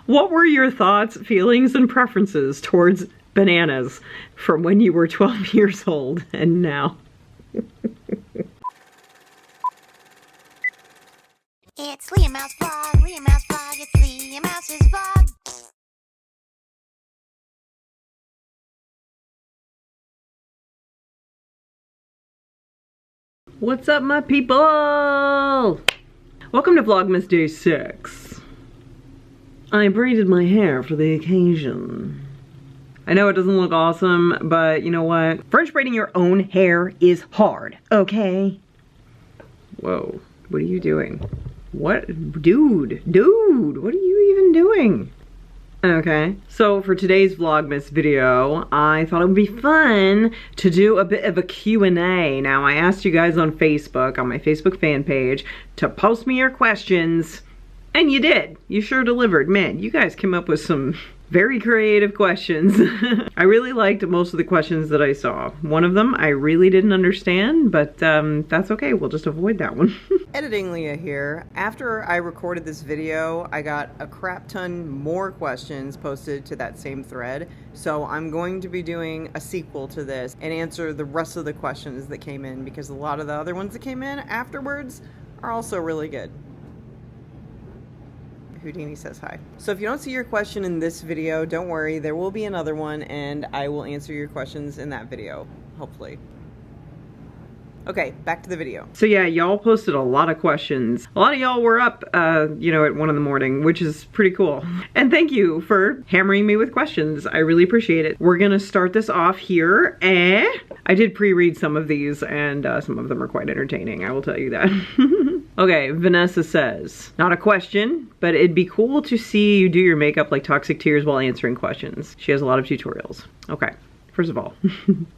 What were your thoughts, feelings, and preferences towards bananas from when you were 12 years old and now? It's LeahMouseVlog, LeahMouseVlog, it's LeahMouse's vlog. What's up, my people? Welcome to Vlogmas Day 6. I braided my hair for the occasion. I know it doesn't look awesome, but you know what? French braiding your own hair is hard, okay? Whoa, what are you doing? What? Dude, what are you even doing? Okay, so for today's Vlogmas video, I thought it would be fun to do a bit of a Q&A. Now, I asked you guys on Facebook, on my Facebook fan page, to post me your questions, and you did. You sure delivered. Man, you guys came up with some very creative questions. I really liked most of the questions that I saw. One of them I really didn't understand, but that's okay. We'll just avoid that one. Editing Leah here. After I recorded this video, I got a crap ton more questions posted to that same thread. So I'm going to be doing a sequel to this and answer the rest of the questions that came in, because a lot of the other ones that came in afterwards are also really good. Houdini says hi. So if you don't see your question in this video, don't worry, there will be another one and I will answer your questions in that video, hopefully. Okay, back to the video. So yeah, y'all posted a lot of questions. A lot of y'all were up, you know, at 1 in the morning, which is pretty cool. And thank you for hammering me with questions. I really appreciate it. We're gonna start this off here. I did pre-read some of these and some of them are quite entertaining, I will tell you that. Okay, Vanessa says, not a question, but it'd be cool to see you do your makeup like Toxic Tears while answering questions. She has a lot of tutorials. Okay. First of all,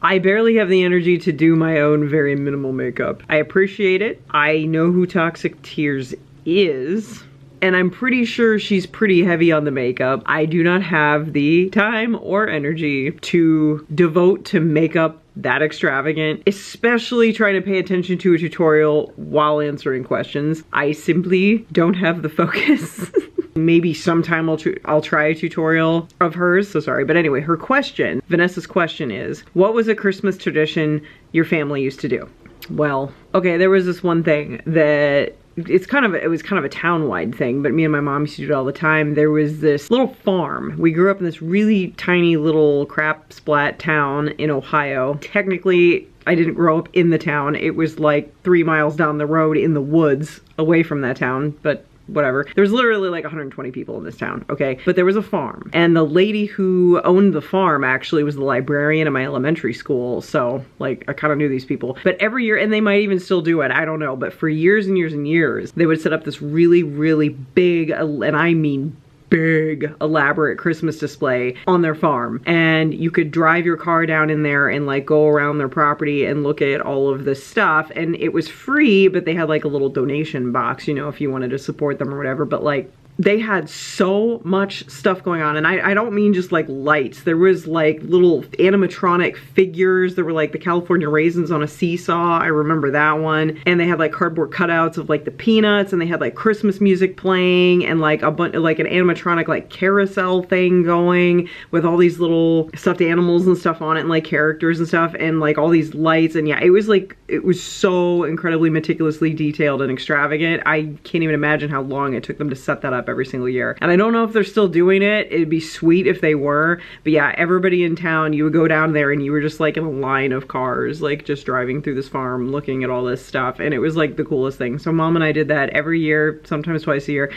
I barely have the energy to do my own very minimal makeup. I appreciate it. I know who Toxic Tears is, and I'm pretty sure she's pretty heavy on the makeup. I do not have the time or energy to devote to makeup that extravagant, especially trying to pay attention to a tutorial while answering questions. I simply don't have the focus. Maybe sometime I'll try a tutorial of hers, so sorry. But anyway, her question, Vanessa's question is, what was a Christmas tradition your family used to do? Well, okay, there was this one thing that it was kind of a town-wide thing, but me and my mom used to do it all the time. There was this little farm. We grew up in this really tiny little crap splat town in Ohio. Technically, I didn't grow up in the town. It was like 3 miles down the road in the woods away from that town, but whatever. There was literally like 120 people in this town, okay? But there was a farm. And the lady who owned the farm actually was the librarian at my elementary school. So, like, I kind of knew these people. But every year, and they might even still do it, I don't know. But for years and years and years, they would set up this really, really big, and I mean big, elaborate Christmas display on their farm. And you could drive your car down in there and like go around their property and look at all of this stuff. And it was free, but they had like a little donation box, you know, if you wanted to support them or whatever. But like, they had so much stuff going on, and I don't mean just like lights. There was like little animatronic figures. There were like the California raisins on a seesaw. I remember that one. And they had like cardboard cutouts of like the Peanuts, and they had like Christmas music playing, and like a bunch, like an animatronic like carousel thing going with all these little stuffed animals and stuff on it, and like characters and stuff, and like all these lights. And yeah, it was like, it was so incredibly meticulously detailed and extravagant. I can't even imagine how long it took them to set that up every single year. And I don't know if they're still doing it. It'd be sweet if they were. But yeah, everybody in town, you would go down there and you were just like in a line of cars, like just driving through this farm, looking at all this stuff. And it was like the coolest thing. So Mom and I did that every year, sometimes twice a year.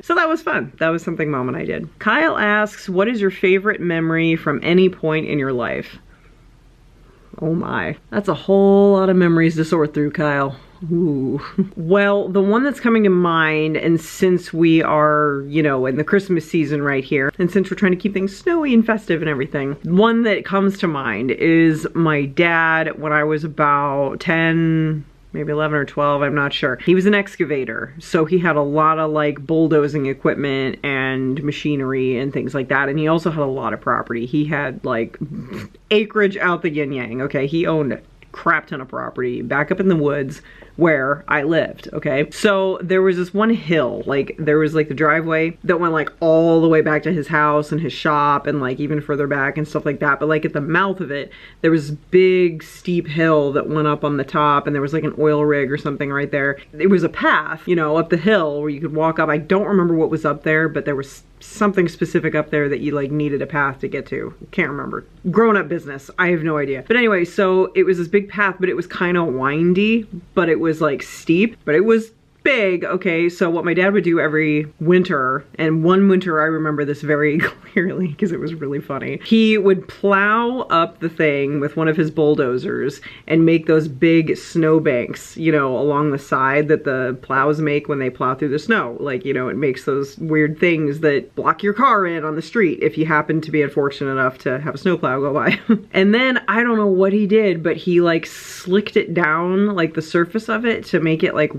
So that was fun. That was something Mom and I did. Kyle asks, what is your favorite memory from any point in your life? Oh my, that's a whole lot of memories to sort through, Kyle. Ooh. Well, the one that's coming to mind, and since we are, you know, in the Christmas season right here, and since we're trying to keep things snowy and festive and everything, one that comes to mind is my dad when I was about 10, maybe 11 or 12, I'm not sure. He was an excavator, so he had a lot of like bulldozing equipment and machinery and things like that, and he also had a lot of property. He had like acreage out the yin yang, okay? He owned a crap ton of property back up in the woods where I lived, okay? So there was this one hill, like there was like the driveway that went like all the way back to his house and his shop and like even further back and stuff like that. But like at the mouth of it, there was this big steep hill that went up on the top, and there was like an oil rig or something right there. It was a path, you know, up the hill where you could walk up. I don't remember what was up there, but there was something specific up there that you like needed a path to get to. Can't remember. Grown up business. I have no idea. But anyway, so it was this big path, but it was kind of windy, but it was like steep, but it was big. Okay, so what my dad would do every winter, and one winter I remember this very clearly because it was really funny, he would plow up the thing with one of his bulldozers and make those big snow banks, you know, along the side that the plows make when they plow through the snow. Like, you know, it makes those weird things that block your car in on the street if you happen to be unfortunate enough to have a snowplow go by. And then I don't know what he did, but he like slicked it down, like the surface of it, to make it like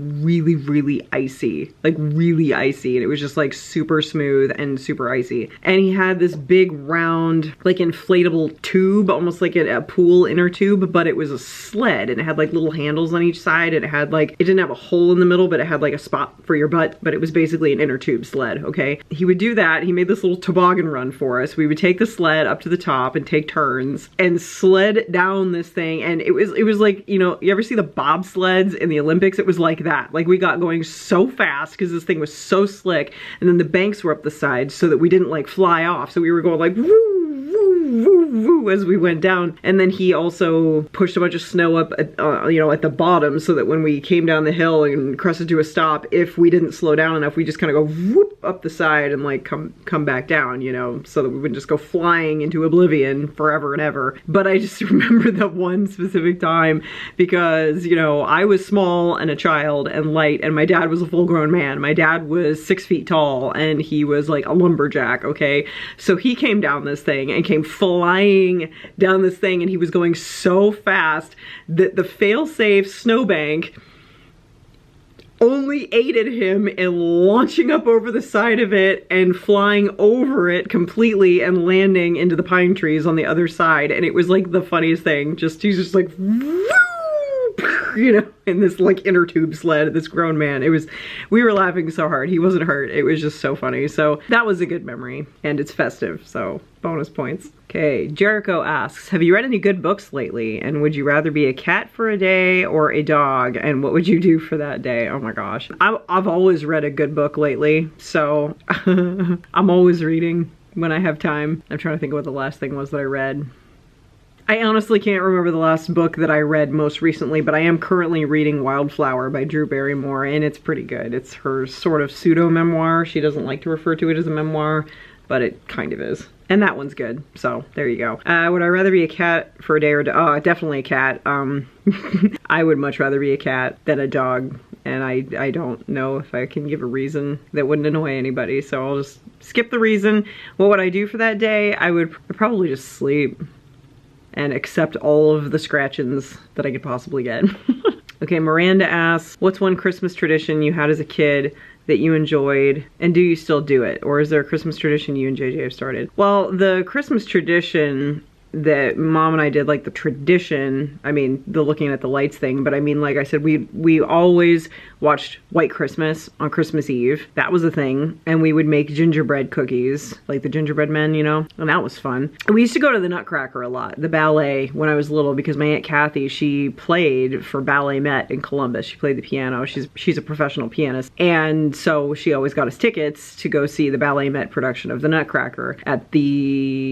really icy, like really icy, and it was just like super smooth and super icy. And he had this big round like inflatable tube, almost like a pool inner tube, but it was a sled, and it had like little handles on each side, and it had like, it didn't have a hole in the middle, but it had like a spot for your butt, but it was basically an inner tube sled. Okay, he would do that. He made this little toboggan run for us. We would take the sled up to the top and take turns and sled down this thing, and it was like, you know, you ever see the bobsleds in the Olympics? It was like that. Like we got going so fast because this thing was so slick, and then the banks were up the side so that we didn't like fly off, so we were going like woo, woo, woo, woo as we went down. And then he also pushed a bunch of snow up at, you know, at the bottom, so that when we came down the hill and crested to a stop, if we didn't slow down enough, we just kind of go whoop up the side and like come back down, you know, so that we wouldn't just go flying into oblivion forever and ever. But I just remember that one specific time because, you know, I was small and a child and light, and my dad was a full-grown man. My dad was 6 feet tall, and he was like a lumberjack, okay? So he came down this thing and came flying down this thing, and he was going so fast that the fail-safe snowbank only aided him in launching up over the side of it and flying over it completely and landing into the pine trees on the other side. And it was like the funniest thing. He's just like, woo! You know, in this like inner tube sled, this grown man. We were laughing so hard. He wasn't hurt. It was just so funny. So that was a good memory, and it's festive, so bonus points. Okay, Jericho asks, have you read any good books lately? And would you rather be a cat for a day or a dog? And what would you do for that day? Oh my gosh. I've always read a good book lately, so I'm always reading when I have time. I'm trying to think of what the last thing was that I read. I honestly can't remember the last book that I read most recently, but I am currently reading Wildflower by Drew Barrymore, and it's pretty good. It's her sort of pseudo-memoir. She doesn't like to refer to it as a memoir, but it kind of is. And that one's good, so there you go. Would I rather be a cat for a day or definitely a cat. I would much rather be a cat than a dog, and I don't know if I can give a reason that wouldn't annoy anybody, so I'll just skip the reason. What would I do for that day? I would probably just sleep and accept all of the scratchings that I could possibly get. Okay, Miranda asks, what's one Christmas tradition you had as a kid that you enjoyed, and do you still do it? Or is there a Christmas tradition you and JJ have started? Well, the Christmas tradition that Mom and I did, like the tradition, I mean, the looking at the lights thing, but I mean, like I said, we always watched White Christmas on Christmas Eve. That was a thing. And we would make gingerbread cookies, like the gingerbread men, you know, and that was fun. And we used to go to the Nutcracker a lot, the ballet, when I was little, because my Aunt Kathy, she played for Ballet Met in Columbus. She played the piano. She's a professional pianist. And so she always got us tickets to go see the Ballet Met production of the Nutcracker at the,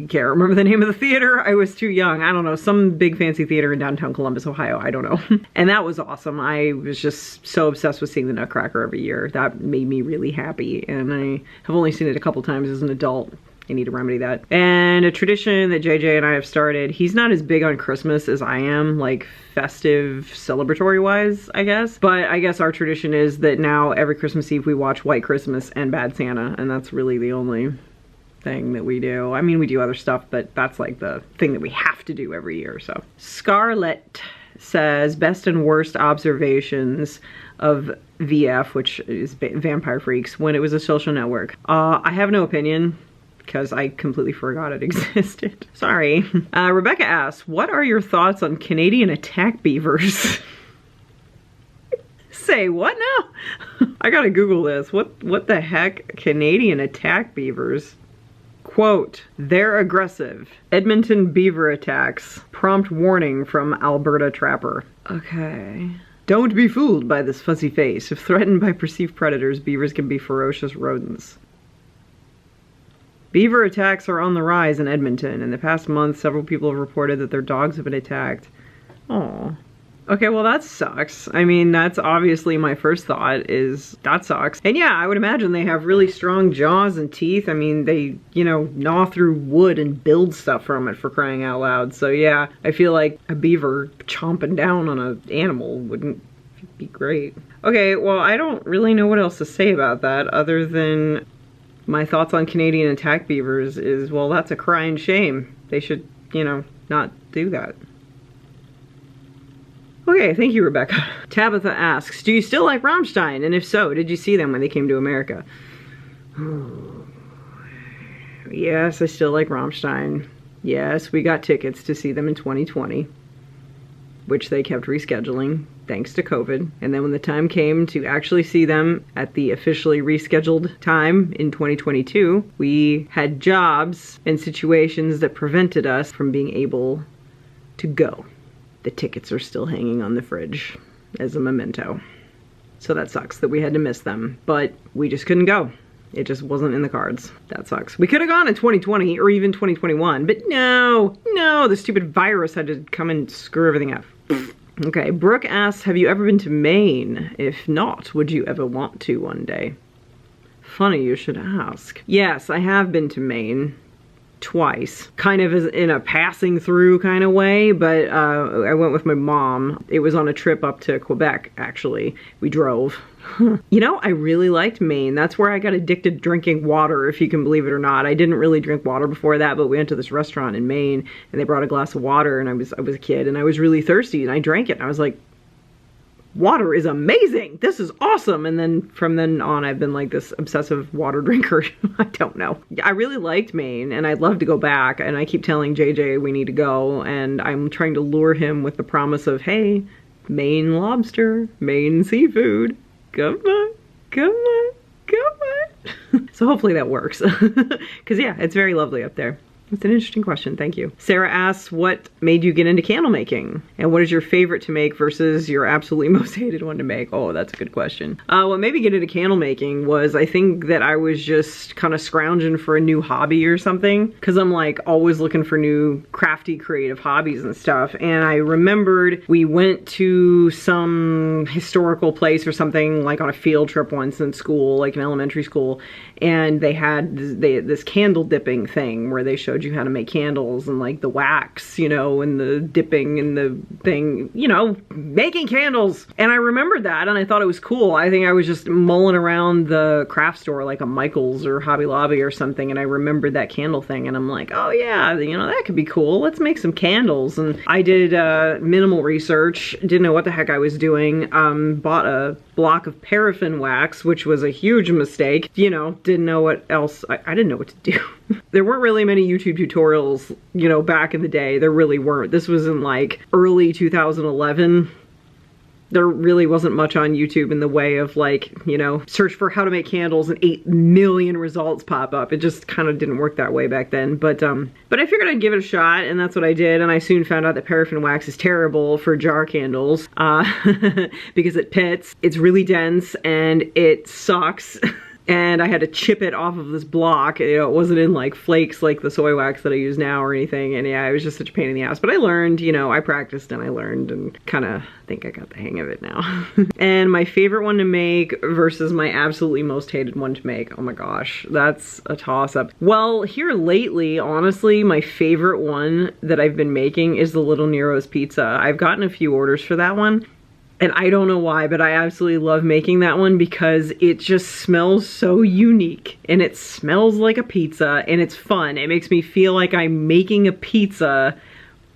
can't remember the name of the theater. I was too young. I don't know, some big fancy theater in downtown Columbus, Ohio. I don't know. And that was awesome. I was just so obsessed with seeing the Nutcracker every year. That made me really happy. And I have only seen it a couple times as an adult. I need to remedy that. And a tradition that JJ and I have started, he's not as big on Christmas as I am, like festive, celebratory wise, I guess. But I guess our tradition is that now every Christmas Eve we watch White Christmas and Bad Santa, and that's really the only thing that we do. I mean, we do other stuff, but that's like the thing that we have to do every year, so. Scarlett says, best and worst observations of VF, which is Vampire Freaks, when it was a social network. I have no opinion. because I completely forgot it existed. Sorry. Rebecca asks, what are your thoughts on Canadian attack beavers? Say what now? I gotta Google this. What the heck? Canadian attack beavers. Quote, they're aggressive. Edmonton beaver attacks. Prompt warning from Alberta trapper. Okay. Don't be fooled by this fuzzy face. If threatened by perceived predators, beavers can be ferocious rodents. Beaver attacks are on the rise in Edmonton. In the past month, several people have reported that their dogs have been attacked. Aww. Okay, well that sucks. I mean, that's obviously my first thought is that sucks. And yeah, I would imagine they have really strong jaws and teeth. I mean, they, you know, gnaw through wood and build stuff from it, for crying out loud. So yeah, I feel like a beaver chomping down on an animal wouldn't be great. Okay, well, I don't really know what else to say about that other than my thoughts on Canadian attack beavers is, well, that's a crying shame. They should, you know, not do that. Okay, thank you, Rebecca. Tabitha asks, do you still like Rammstein? And if so, did you see them when they came to America? Yes, I still like Rammstein. Yes, we got tickets to see them in 2020, which they kept rescheduling thanks to COVID. And then when the time came to actually see them at the officially rescheduled time in 2022, we had jobs and situations that prevented us from being able to go. The tickets are still hanging on the fridge as a memento. So that sucks that we had to miss them, but we just couldn't go. It just wasn't in the cards. That sucks. We could have gone in 2020 or even 2021, but no, the stupid virus had to come and screw everything up. Okay, Brooke asks, have you ever been to Maine? If not, would you ever want to one day? Funny you should ask. Yes, I have been to Maine. Twice, kind of as in a passing through kind of way, but I went with my mom. It was on a trip up to Quebec, actually. We drove. You know, I really liked Maine. That's where I got addicted to drinking water, if you can believe it or not. I didn't really drink water before that, but we went to this restaurant in Maine and they brought a glass of water, and I was a kid and I was really thirsty and I drank it and I was like, water is amazing. This is awesome. And then from then on, I've been like this obsessive water drinker. I don't know. I really liked Maine and I'd love to go back. And I keep telling JJ we need to go. And I'm trying to lure him with the promise of, hey, Maine lobster, Maine seafood. Come on, come on, come on. So hopefully that works. Because yeah, it's very lovely up there. It's an interesting question, thank you. Sarah asks, what made you get into candle making? And what is your favorite to make versus your absolutely most hated one to make? Oh, that's a good question. What made me get into candle making was, I think that I was just kind of scrounging for a new hobby or something. Cause I'm like always looking for new crafty, creative hobbies and stuff. And I remembered we went to some historical place or something, like on a field trip once in school, like in elementary school. And they had this candle dipping thing where they showed you how to make candles and like the wax, you know, and the dipping and the thing, you know, making candles. And I remembered that and I thought it was cool. I think I was just mulling around the craft store like a Michael's or Hobby Lobby or something, and I remembered that candle thing and I'm like, oh yeah, you know, that could be cool. Let's make some candles. And I did minimal research, didn't know what the heck I was doing, bought a block of paraffin wax, which was a huge mistake. You know, didn't know what else, I didn't know what to do. There weren't really many YouTube tutorials, you know, back in the day. There really weren't. This was in like early 2011. There really wasn't much on YouTube in the way of like, you know, search for how to make candles and 8 million results pop up. It just kind of didn't work that way back then. But I figured I'd give it a shot, and that's what I did. And I soon found out that paraffin wax is terrible for jar candles because it pits. It's really dense and it sucks. And I had to chip it off of this block. You know, it wasn't in like flakes like the soy wax that I use now or anything. And yeah, it was just such a pain in the ass. But I learned, you know, I practiced and I learned and kind of think I got the hang of it now. And my favorite one to make versus my absolutely most hated one to make. Oh my gosh, that's a toss-up. Well, here lately, honestly, my favorite one that I've been making is the Little Nero's Pizza. I've gotten a few orders for that one. And I don't know why, but I absolutely love making that one because it just smells so unique. And it smells like a pizza and it's fun. It makes me feel like I'm making a pizza,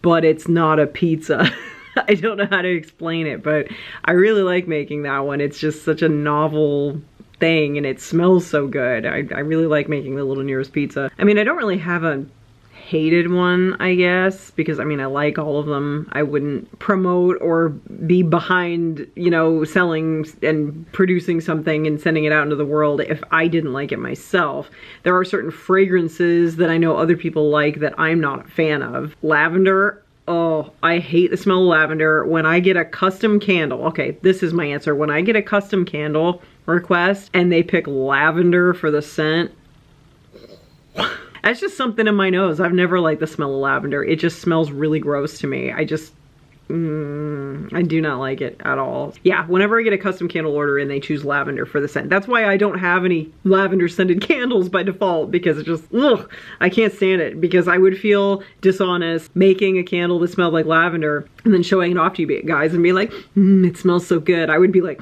but it's not a pizza. I don't know how to explain it, but I really like making that one. It's just such a novel thing and it smells so good. I really like making the Little Nero's pizza. I mean, I don't really have a hated one, I guess, because I mean, I like all of them. I wouldn't promote or be behind, you know, selling and producing something and sending it out into the world if I didn't like it myself. There are certain fragrances that I know other people like that I'm not a fan of. Lavender, oh, I hate the smell of lavender. When I get a custom candle, okay, this is my answer. When I get a custom candle request and they pick lavender for the scent, that's just something in my nose. I've never liked the smell of lavender. It just smells really gross to me. I just, I do not like it at all. Yeah, whenever I get a custom candle order and they choose lavender for the scent. That's why I don't have any lavender scented candles by default, because it just, ugh, I can't stand it, because I would feel dishonest making a candle that smelled like lavender and then showing it off to you guys and be like, it smells so good. I would be like,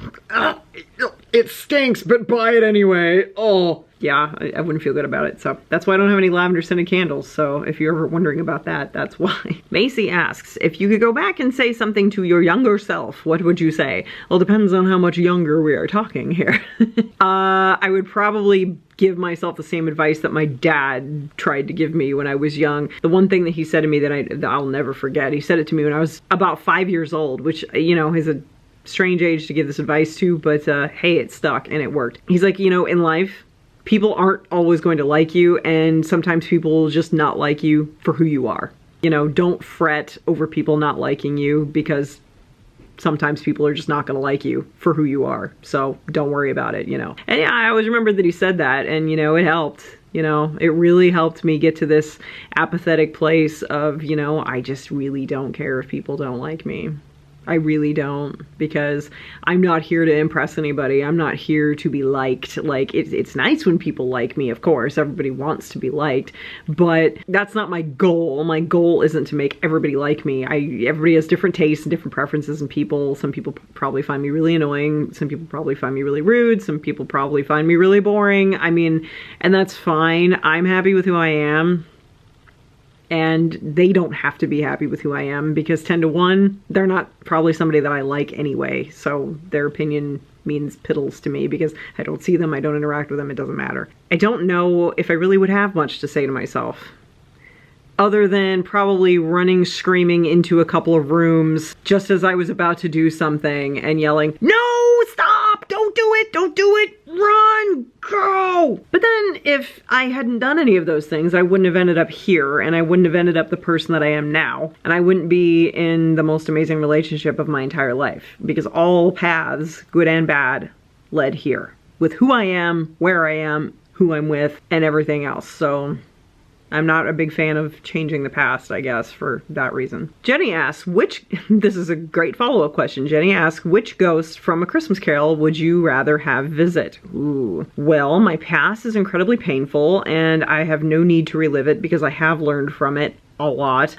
it stinks, but buy it anyway. Oh. Yeah, I wouldn't feel good about it. So that's why I don't have any lavender scented candles. So if you're ever wondering about that, that's why. Macy asks, if you could go back and say something to your younger self, what would you say? Well, depends on how much younger we are talking here. I would probably give myself the same advice that my dad tried to give me when I was young. The one thing that he said to me that I'll never forget, he said it to me when I was about 5 years old, which, you know, is a strange age to give this advice to, but hey, it stuck and it worked. He's like, you know, in life, people aren't always going to like you, and sometimes people will just not like you for who you are. You know, don't fret over people not liking you, because sometimes people are just not going to like you for who you are. So don't worry about it, you know. And yeah, I always remember that he said that, and you know, it helped. You know, it really helped me get to this apathetic place of, you know, I just really don't care if people don't like me. I really don't, because I'm not here to impress anybody. I'm not here to be liked. Like, it's nice when people like me, of course. Everybody wants to be liked, but that's not my goal. My goal isn't to make everybody like me. Everybody has different tastes and different preferences in people. Some people probably find me really annoying. Some people probably find me really rude. Some people probably find me really boring. I mean, and that's fine. I'm happy with who I am. And they don't have to be happy with who I am, because 10 to 1, they're not probably somebody that I like anyway. So their opinion means piddles to me, because I don't see them, I don't interact with them, it doesn't matter. I don't know if I really would have much to say to myself, other than probably running screaming into a couple of rooms just as I was about to do something and yelling, "No, stop, don't do it, run, go." But then if I hadn't done any of those things, I wouldn't have ended up here, and I wouldn't have ended up the person that I am now, and I wouldn't be in the most amazing relationship of my entire life, because all paths, good and bad, led here with who I am, where I am, who I'm with, and everything else. So I'm not a big fan of changing the past, I guess, for that reason. Jenny asks, this is a great follow-up question. Jenny asks, which ghost from A Christmas Carol would you rather have visit? Ooh. Well, my past is incredibly painful, and I have no need to relive it because I have learned from it a lot.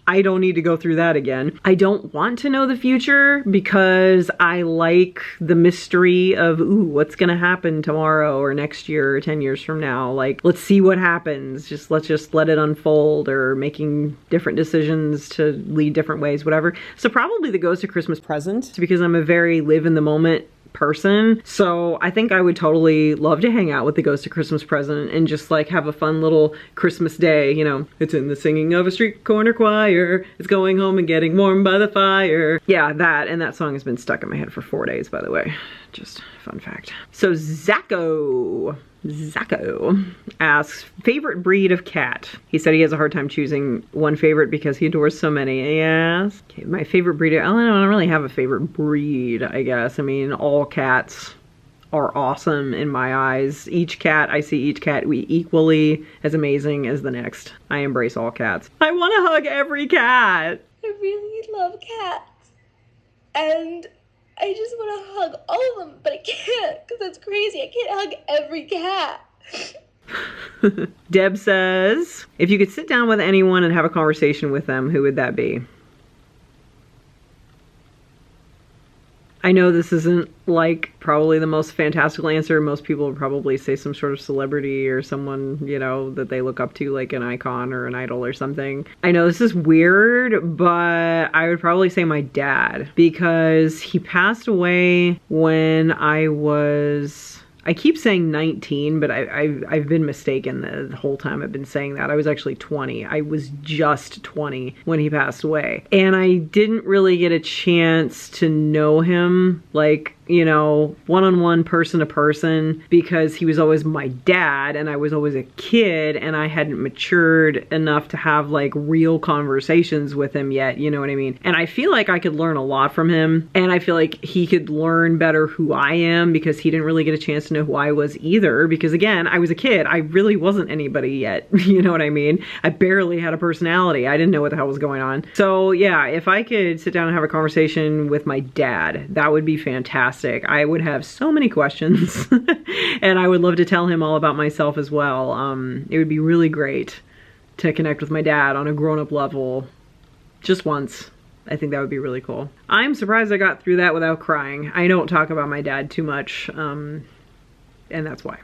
I don't need to go through that again. I don't want to know the future because I like the mystery of, ooh, what's gonna happen tomorrow or next year or 10 years from now. Like, let's see what happens. Let's just let it unfold, or making different decisions to lead different ways, whatever. So probably the Ghost of Christmas Present, because I'm a very live in the moment person. So I think I would totally love to hang out with the Ghost of Christmas Present and just like have a fun little Christmas day, you know. It's in the singing of a street corner choir, it's going home and getting warm by the fire. Yeah, that, and that song has been stuck in my head for 4 days, by the way. Just fun fact. So Zacco asks, favorite breed of cat. He said he has a hard time choosing one favorite because he adores so many. Yes. Okay, my favorite breed, I don't really have a favorite breed, I guess. I mean, all cats are awesome in my eyes. I see each cat equally as amazing as the next. I embrace all cats. I want to hug every cat. I really love cats. And I just want to hug all of them, but I can't, because that's crazy. I can't hug every cat. Deb says, if you could sit down with anyone and have a conversation with them, who would that be? I know this isn't like probably the most fantastical answer. Most people would probably say some sort of celebrity or someone, you know, that they look up to, like an icon or an idol or something. I know this is weird, but I would probably say my dad, because he passed away when I was I keep saying 19, but I've been mistaken the whole time I've been saying that. I was actually 20. I was just 20 when he passed away. And I didn't really get a chance to know him, like, you know, one-on-one, person-to-person, because he was always my dad and I was always a kid and I hadn't matured enough to have like real conversations with him yet, you know what I mean? And I feel like I could learn a lot from him, and I feel like he could learn better who I am because he didn't really get a chance to know who I was either, because again, I was a kid. I really wasn't anybody yet, you know what I mean? I barely had a personality. I didn't know what the hell was going on. So yeah, if I could sit down and have a conversation with my dad, that would be fantastic. I would have so many questions and I would love to tell him all about myself as well. It would be really great to connect with my dad on a grown-up level just once. I think that would be really cool. I'm surprised I got through that without crying. I don't talk about my dad too much, and that's why.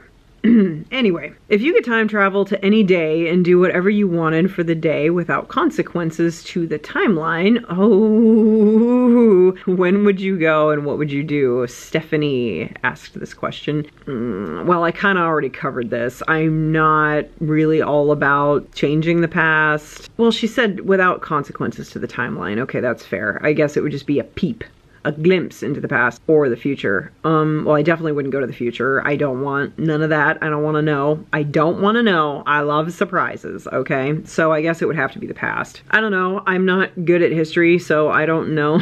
Anyway, if you could time travel to any day and do whatever you wanted for the day without consequences to the timeline, oh, when would you go and what would you do? Stephanie asked this question. Well, I kind of already covered this. I'm not really all about changing the past. Well, she said without consequences to the timeline. Okay, that's fair. I guess it would just be a peep, a glimpse into the past or the future. Well, I definitely wouldn't go to the future. I don't want none of that. I don't want to know. I don't want to know. I love surprises, okay? So I guess it would have to be the past. I don't know. I'm not good at history, so I don't know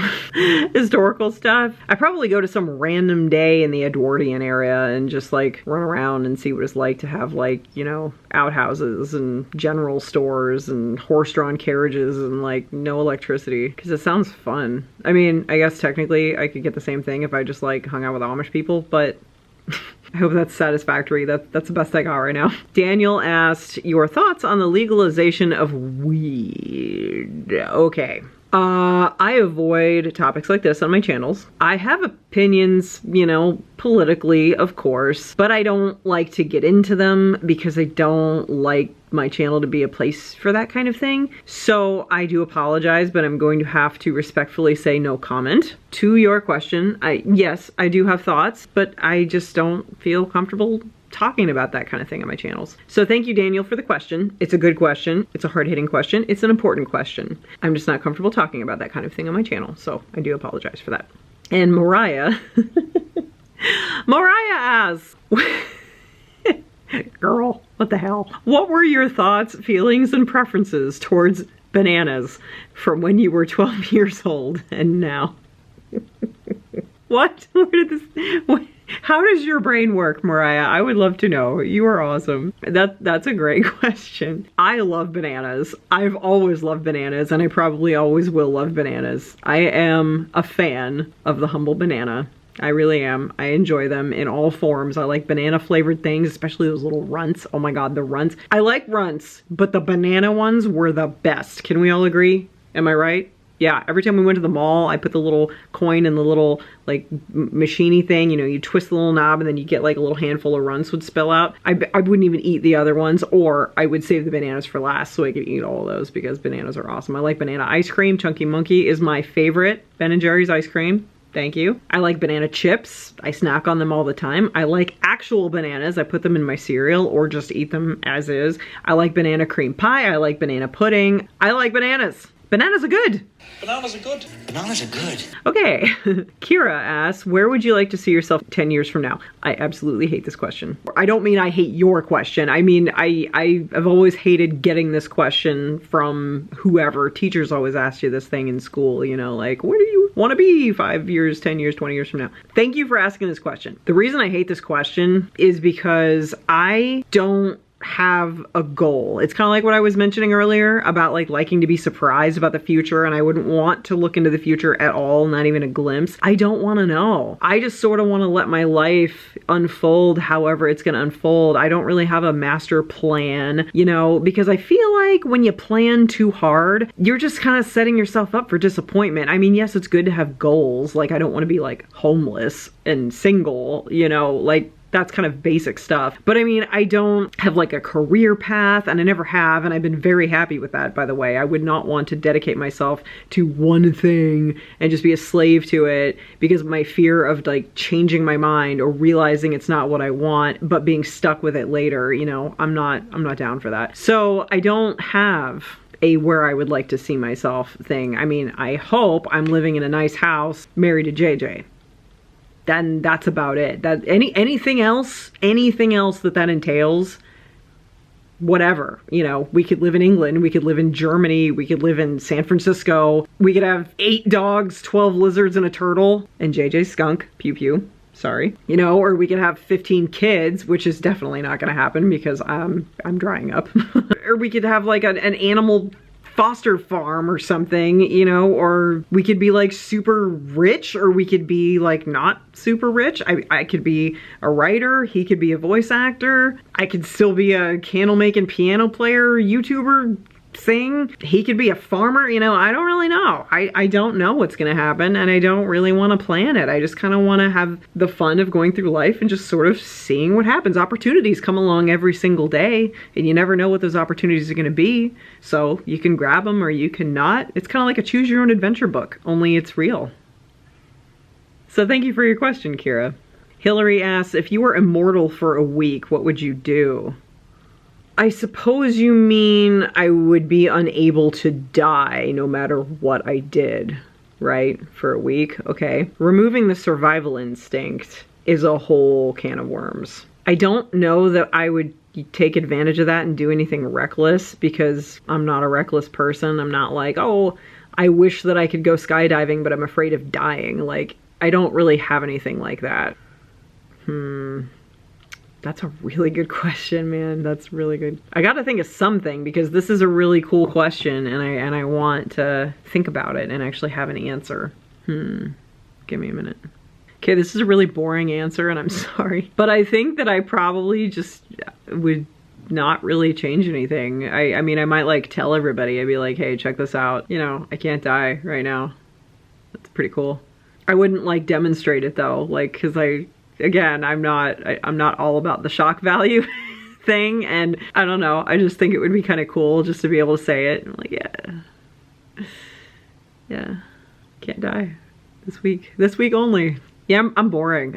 historical stuff. I probably go to some random day in the Edwardian area and just like run around and see what it's like to have like, you know, outhouses and general stores and horse-drawn carriages and like no electricity, because it sounds fun. I mean, I guess technically I could get the same thing if I just like hung out with Amish people, but I hope that's satisfactory. That's the best I got right now. Daniel asked your thoughts on the legalization of weed. Okay. I avoid topics like this on my channels. I have opinions, you know, politically, of course, but I don't like to get into them because I don't like my channel to be a place for that kind of thing. So I do apologize, but I'm going to have to respectfully say no comment. To your question, yes, I do have thoughts, but I just don't feel comfortable talking about that kind of thing on my channels. So thank you, Daniel, for the question. It's a good question. It's a hard-hitting question. It's an important question. I'm just not comfortable talking about that kind of thing on my channel, so I do apologize for that. And Mariah, Mariah asks, girl, what the hell? What were your thoughts, feelings, and preferences towards bananas from when you were 12 years old and now? What? Where did this... What? How does your brain work, Mariah? I would love to know. You are awesome. That's a great question. I love bananas. I've always loved bananas, and I probably always will love bananas. I am a fan of the humble banana. I really am. I enjoy them in all forms. I like banana flavored things, especially those little runts. Oh my god, the runts. I like runts, but the banana ones were the best. Can we all agree? Am I right? Yeah, every time we went to the mall, I put the little coin in the little, like, machine-y thing. You know, you twist the little knob and then you get, like, a little handful of runts would spill out. I wouldn't even eat the other ones, or I would save the bananas for last so I could eat all of those because bananas are awesome. I like banana ice cream. Chunky Monkey is my favorite Ben & Jerry's ice cream. Thank you. I like banana chips. I snack on them all the time. I like actual bananas. I put them in my cereal or just eat them as is. I like banana cream pie. I like banana pudding. I like bananas. Bananas are good. Bananas are good. Bananas are good. Okay. Kira asks, where would you like to see yourself 10 years from now? I absolutely hate this question. I don't mean I hate your question. I mean, I've always hated getting this question from whoever. Teachers always ask you this thing in school, you know, like, where do you want to be 5 years, 10 years, 20 years from now? Thank you for asking this question. The reason I hate this question is because I don't have a goal. It's kind of like what I was mentioning earlier about like liking to be surprised about the future, and I wouldn't want to look into the future at all, not even a glimpse. I don't want to know. I just sort of want to let my life unfold however it's going to unfold. I don't really have a master plan, you know, because I feel like when you plan too hard, you're just kind of setting yourself up for disappointment. I mean, yes, it's good to have goals. Like, I don't want to be like homeless and single, you know, like that's kind of basic stuff. But I mean, I don't have like a career path, and I never have, and I've been very happy with that, by the way. I would not want to dedicate myself to one thing and just be a slave to it because of my fear of like changing my mind or realizing it's not what I want, but being stuck with it later. You know, I'm not down for that. So I don't have a where I would like to see myself thing. I mean, I hope I'm living in a nice house, married to JJ. Then that's about it. That anything else that entails, whatever. You know, we could live in England, we could live in Germany, we could live in San Francisco, we could have 8 dogs, 12 lizards, and a turtle, and JJ's skunk, pew pew. Sorry. You know, or we could have 15 kids, which is definitely not going to happen because I'm drying up. Or we could have like an animal foster farm or something, you know, or we could be like super rich, or we could be like not super rich. I could be a writer, he could be a voice actor, I could still be a candle making piano player, YouTuber thing. He could be a farmer, you know, I don't really know. I don't know what's gonna happen, and I don't really want to plan it. I just kind of want to have the fun of going through life and just sort of seeing what happens. Opportunities come along every single day, and you never know what those opportunities are going to be, so you can grab them or you can not. It's kind of like a choose your own adventure book, only it's real. So thank you for your question, Kira. Hillary asks, if you were immortal for a week, what would you do? I suppose you mean I would be unable to die no matter what I did, right? For a week, okay. Removing the survival instinct is a whole can of worms. I don't know that I would take advantage of that and do anything reckless because I'm not a reckless person. I'm not like, oh, I wish that I could go skydiving, but I'm afraid of dying. Like, I don't really have anything like that. That's a really good question, man. That's really good. I gotta think of something because this is a really cool question, and I want to think about it and actually have an answer. Give me a minute. Okay, this is a really boring answer, and I'm sorry. But I think that I probably just would not really change anything. I mean, I might like tell everybody. I'd be like, hey, check this out. You know, I can't die right now. That's pretty cool. I wouldn't like demonstrate it though, like, cause again, I'm not all about the shock value thing, and I don't know, I just think it would be kind of cool just to be able to say it. I'm like, yeah, can't die this week only. Yeah, I'm boring.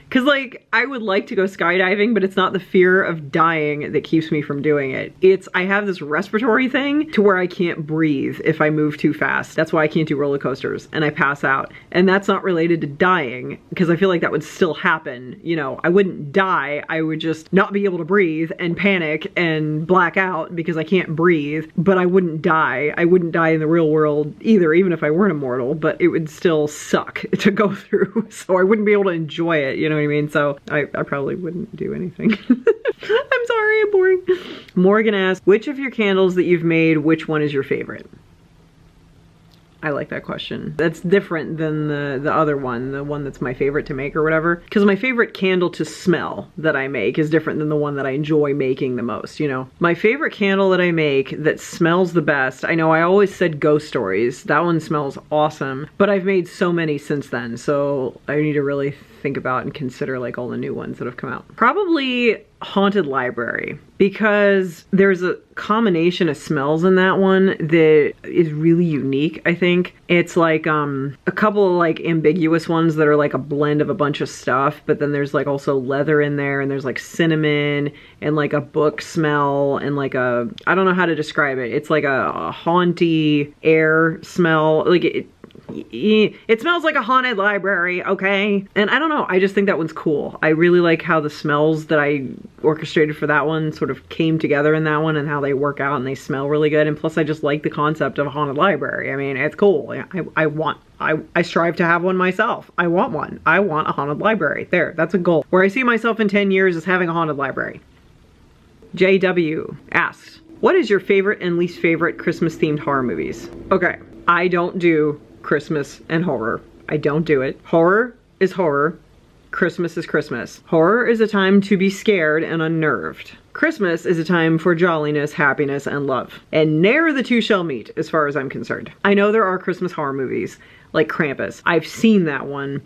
Cause like, I would like to go skydiving, but it's not the fear of dying that keeps me from doing it. I have this respiratory thing to where I can't breathe if I move too fast. That's why I can't do roller coasters and I pass out. And that's not related to dying, because I feel like that would still happen. You know, I wouldn't die, I would just not be able to breathe and panic and black out because I can't breathe, but I wouldn't die. I wouldn't die in the real world either, even if I weren't immortal, but it would still suck to go through. So I wouldn't be able to enjoy it, you know what I mean? So I probably wouldn't do anything. I'm sorry, I'm boring. Morgan asks, which of your candles that you've made, which one is your favorite? I like that question. That's different than the other one, the one that's my favorite to make or whatever. Because my favorite candle to smell that I make is different than the one that I enjoy making the most, you know? My favorite candle that I make that smells the best, I know I always said Ghost Stories. That one smells awesome, but I've made so many since then, so I need to really think about and consider like all the new ones that have come out. Probably Haunted Library, because there's a combination of smells in that one that is really unique, I think. It's like a couple of like ambiguous ones that are like a blend of a bunch of stuff, but then there's like also leather in there, and there's like cinnamon and like a book smell and like I don't know how to describe it. It's like a haunty air smell. Like it smells like a haunted library, okay? And I don't know, I just think that one's cool. I really like how the smells that I orchestrated for that one sort of came together in that one, and how they work out and they smell really good. And plus I just like the concept of a haunted library. I mean, it's cool. I strive to have one myself. I want one. I want a haunted library. There, that's a goal. Where I see myself in 10 years is having a haunted library. JW asks, what is your favorite and least favorite Christmas themed horror movies? Okay, I don't do Christmas and horror. I don't do it. Horror is horror. Christmas is Christmas. Horror is a time to be scared and unnerved. Christmas is a time for jolliness, happiness, and love. And ne'er the two shall meet, as far as I'm concerned. I know there are Christmas horror movies, like Krampus. I've seen that one.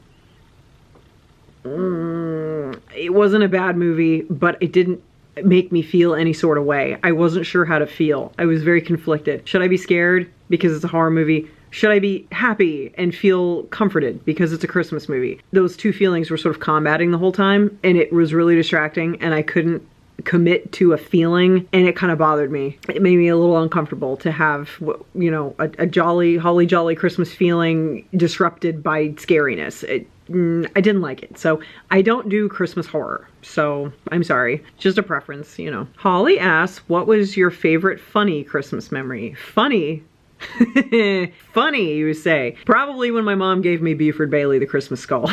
It wasn't a bad movie, but it didn't make me feel any sort of way. I wasn't sure how to feel. I was very conflicted. Should I be scared because it's a horror movie? Should I be happy and feel comforted because it's a Christmas movie? Those two feelings were sort of combating the whole time, and it was really distracting, and I couldn't commit to a feeling, and it kind of bothered me. It made me a little uncomfortable to have, you know, a jolly, holly jolly Christmas feeling disrupted by scariness. I didn't like it. So I don't do Christmas horror. So I'm sorry. Just a preference, you know. Holly asks, what was your favorite funny Christmas memory? Funny? Funny, you say. Probably when my mom gave me Buford Bailey the Christmas skull.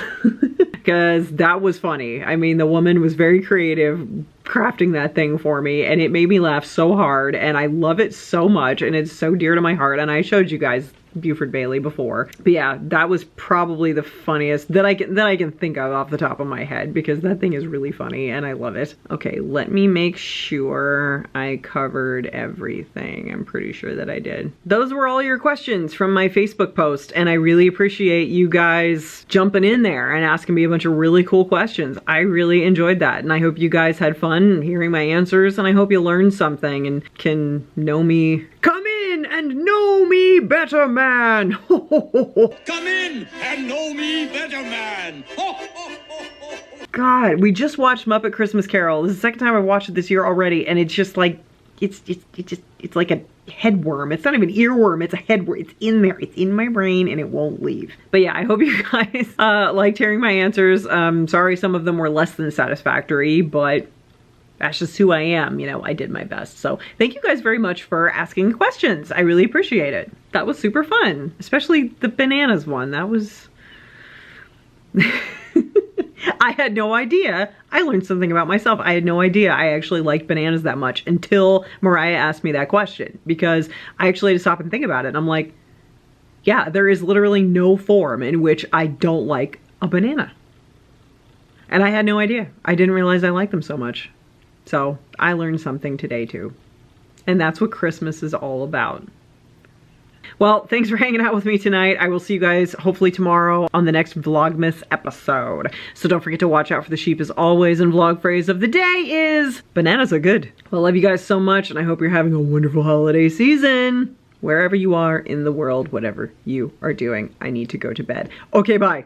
Because that was funny. I mean, the woman was very creative crafting that thing for me, and it made me laugh so hard, and I love it so much, and it's so dear to my heart, and I showed you guys Buford Bailey before. But yeah, that was probably the funniest that I can think of off the top of my head, because that thing is really funny and I love it. Okay, let me make sure I covered everything. I'm pretty sure that I did. Those were all your questions from my Facebook post, and I really appreciate you guys jumping in there and asking me a bunch of really cool questions. I really enjoyed that, and I hope you guys had fun hearing my answers, and I hope you learned something and can know me. Come in and know me better, man. Come in and know me better, man. God, we just watched Muppet Christmas Carol. This is the second time I've watched it this year already, and it's just like, it's like a headworm. It's not even earworm, it's a headworm. It's in there, it's in my brain, and it won't leave. But yeah, I hope you guys liked hearing my answers. Sorry some of them were less than satisfactory, but that's just who I am, you know, I did my best. So thank you guys very much for asking questions. I really appreciate it. That was super fun, especially the bananas one. That was... I had no idea. I learned something about myself. I had no idea I actually liked bananas that much until Mariah asked me that question, because I actually had to stop and think about it. And I'm like, yeah, there is literally no form in which I don't like a banana. And I had no idea. I didn't realize I liked them so much. So I learned something today too. And that's what Christmas is all about. Well, thanks for hanging out with me tonight. I will see you guys hopefully tomorrow on the next Vlogmas episode. So don't forget to watch out for the sheep as always, and vlog phrase of the day is, bananas are good. Well, I love you guys so much, and I hope you're having a wonderful holiday season. Wherever you are in the world, whatever you are doing, I need to go to bed. Okay, bye.